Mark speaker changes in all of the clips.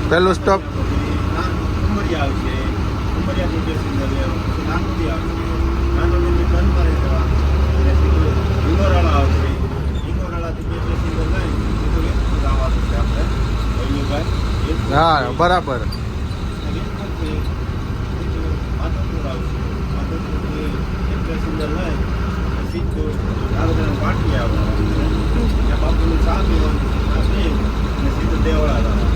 Speaker 1: પહેલું સ્ટોપ
Speaker 2: ઉમરિયા આવશે. ઉમરિયાનું પેસેન્જર લેવાનું, નાનોડી આવશે. નાનોડીથી બંધ કરે જવાનું, હિંગોરાળા આવશે. હિંગોરાળાથી 2 પેસેન્જર લઈ સીધું વેજપુર આવવાનું છે આપણે. ભાઈ
Speaker 1: હા બરાબર.
Speaker 2: માધવપુર આવશે. માધવપુરથી 1 પેસેન્જર લઈ સીધું દાદરા પાટી આવવાનું છે. ત્યાં બાપુની ચા પીવાની છે અને સીધું દેવળા જવાનું.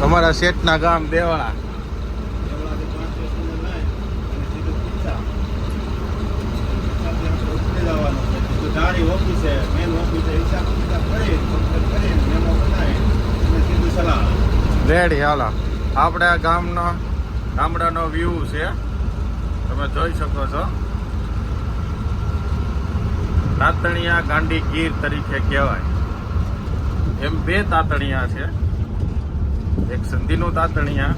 Speaker 1: અમારા શેઠના ગામ દેવાળા. રેડી હાલો. આપણે આ ગામડાનો વ્યૂ છે, તમે જોઈ શકો છો. તાતણિયા ગાંડી ગીર તરીકે કહેવાય. એમ 2 તાતણિયા છે, એક સંધિનું તાતણિયા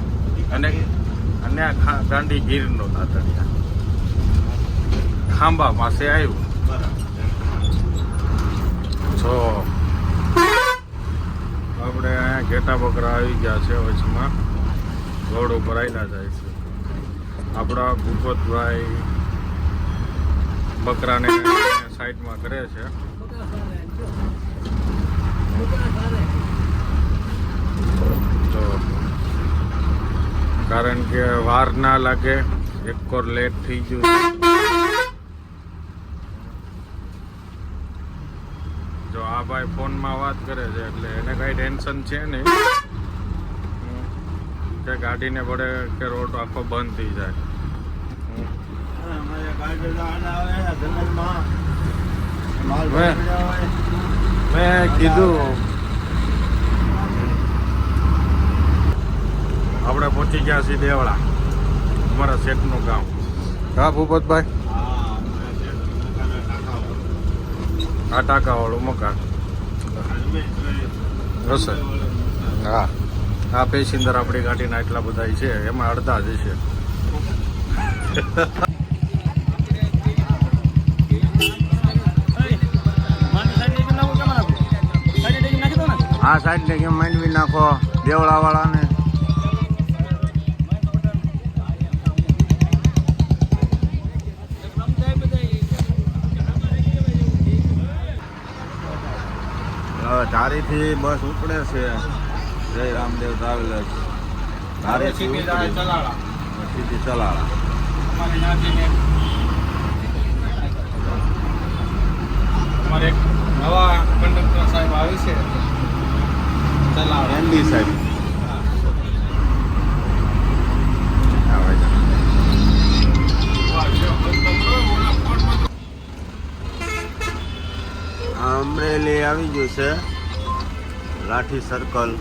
Speaker 1: અને ગાંડી ગીરનું તાતણિયા. ખાંભા પાસે આવ્યું છો. આપણે અહીંયા ઘેટા બકરા આવી ગયા છે. વચમાં રોડ ઉપર આવેલા જાય છે. આપણા ભૂપતભાઈ બકરાને સાઈડમાં કરે છે. તો કારણ કે વાર ના લાગે, એક કોર લેટ થઈ ગયું. જો આ ભાઈ ફોનમાં વાત કરે છે એટલે એને કઈ ટેન્શન છે નહીં કે ગાડીને પડે કે રોડ આખો બંધ થઈ જાય. મેં કીધું આપણે પહોંચી ગયા છીએ દેવળા, અમારા શેઠનું ગામ. હા ભૂપતભાઈ, આ ટાંકાવાળું મકાન હશે. હા, આ પેસેન્જર આપણી ગાડીના એટલા બધા છે, એમાં અડધા જ છે. આ સાઈડ ને કેમ માંડવી નાખો દેવળા વાળાને. ધારીથી બસ ઉપડે છે જય રામદેવ ટ્રાવેલર્સ. ધારીથી સીધી ચલાળા. અમારે એક નવા કંડક્ટર સાહેબ આવે છે, ચલાળા
Speaker 2: એમડી સાહેબ. અમરેલી આવી ગયું છે, લાઠી સર્કલ.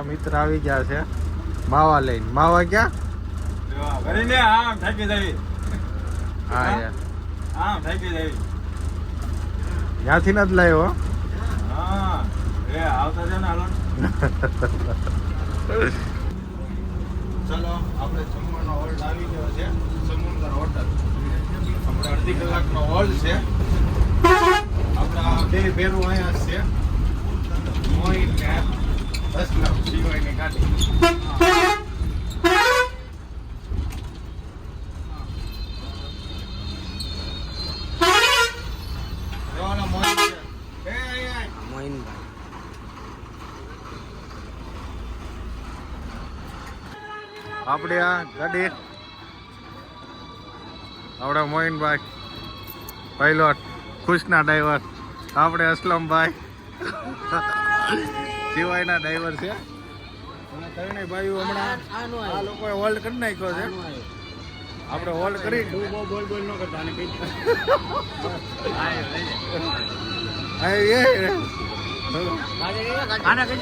Speaker 2: મિત્ર આવી ગયા છે માવા લઈને. માવા ક્યાં? ત્યાંથી નથી લાવ્યો. ચલો આપણે જમવાનો હોલ્ડ આવી ગયો છે, સમુદ્ર હોટલ. આપણે અડધી કલાકનો હોલ્ડ છે. આપણા 2 ભેરું અહીંયા છે, મોઈન ને અસલમ સિવાયની ગાડી. આપણે આ ગાડી આપણે મોઈનભાઈ
Speaker 1: પાયલોટ ખુશના ડ્રાઈવર આપણે અસલમભાઈ સિવાયના ડ્રાઈવર છે અને ત્રણેય ભાઈઓ હમણાં આ લોકોએ હોલ્ડ કરી નાખ્યો છે આપણે હોલ્ડ કરી
Speaker 2: બોલ ન કરતા અને કઈ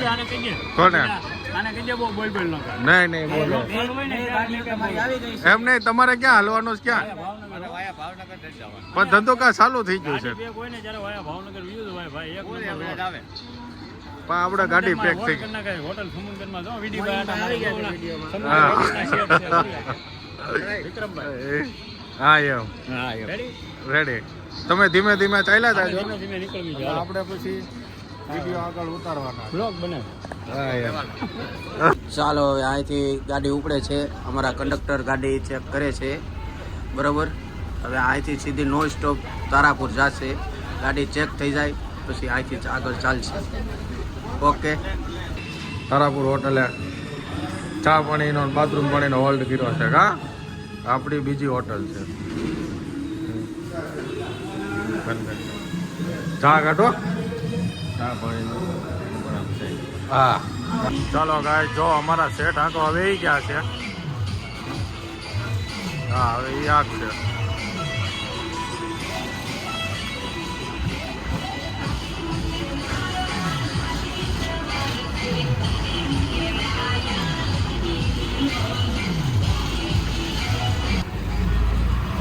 Speaker 2: આને કહીએ
Speaker 1: કોને
Speaker 2: આને કહીએ બહુ બોલ ન કર
Speaker 1: નહીં બોલો એમ નહીં તમારે ક્યાં હાલવાનું છે ક્યાં પણ ધંધો કા ચાલુ થઈ ગયો છે
Speaker 2: કોઈને જ્યારે વાયા ભાવનગર વ્યૂઝ હોય ભાઈ એક નંબર આવે
Speaker 1: પણ આપણે ગાડી પેક થઈ ગઈ
Speaker 2: હોટલ સમુદ્રમાં જો વિડીયો વિક્રમભાઈ
Speaker 1: હા એમ રેડી તમે ધીમે ધીમે ચાલ્યા જાજો
Speaker 2: ધીમે નીકળવી જાય
Speaker 1: આપણે પછી વિડીયો આગળ ઉતારવાના
Speaker 2: બ્લોગ બને
Speaker 3: ચાલો હવે અહીંથી ગાડી ઉપડે છે અમારા કંડક્ટર ગાડી ચેક કરે છે બરોબર હવે અહીંથી સીધી નો સ્ટોપ તારાપુર જશે ગાડી ચેક થઈ જાય પછી અહીંથી આગળ ચાલશે ઓકે
Speaker 1: તારાપુર હોટલે ચા પાણીનો બાથરૂમ પાણીનો હોલ્ડ કર્યો છે કા આપણી બીજી હોટલ છે ચા કાઢો ચા પાણીનો હા ચાલો ગાય જો અમારા સેટ આંકો હવે ઈ ગયા છે હા હવે ઈ આગ છે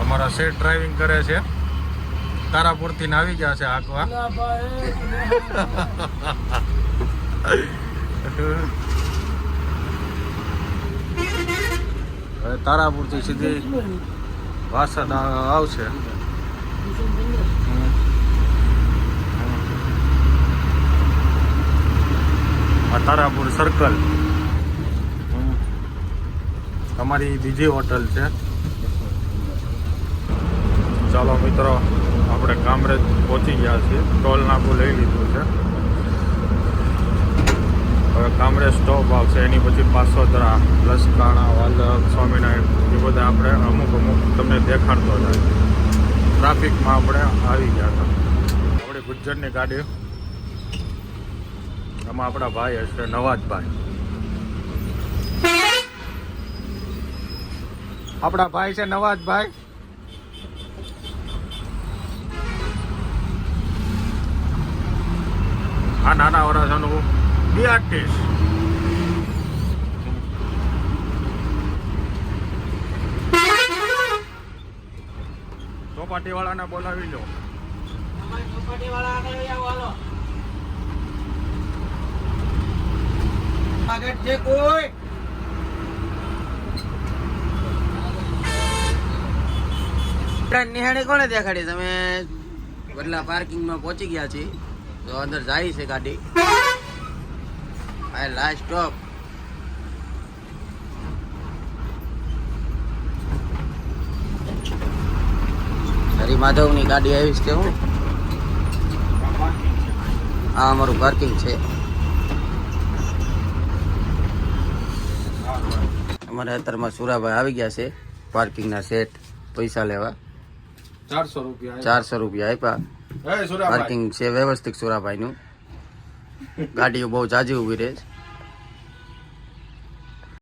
Speaker 1: અમારા સેટ ડ્રાઇવિંગ કરે છે તારાપુરથી ને આવી ગયા છે આંકવા હવે તારાપુરથી સીધી વાસદ આવશે આ તારાપુર સર્કલ તમારી બીજી હોટલ છે ચાલો મિત્રો આપણે કામરેજ પહોંચી ગયા છીએ ટોલ નાકું લઈ લીધું છે હવે કામરેજ સ્ટોપ આવશે એની પછી પાસોદરા લસકાણા વાલક સ્વામિનારાયણ એ બધા આપણે અમુક તમને દેખાડતો જાય ટ્રાફિકમાં આપણે આવી ગયા હતા આપણી ગુજ્જરની ગાડી આમાં આપણા ભાઈ હશે નવાજભાઈ આપણા ભાઈ છે નવાજભાઈ આ નાના વરાછાનું આર્ટિસ્ટ ચોપાટી વાળાને બોલાવી લો
Speaker 3: નિહાળી કોને દેખાડી તમે બદલા પાર્કિંગમાં પહોંચી ગયા છીએ તો અંદર જાય છે ગાડી આ લાસ્ટ સ્ટોપ હરી માધવની ગાડી આવી છે હું આ અમારું પાર્કિંગ છે અમારે અત્યારમાં સુરાભાઈ આવી ગયા છે પાર્કિંગના સેટ પૈસા લેવા
Speaker 1: 400 રૂપિયા
Speaker 3: 400 રૂપિયા આપ્યા પાર્કિંગ છે વ્યવસ્થિત સુરાભાઈનું ગાડીઓ બહુ જાજી ઊભી રહે છે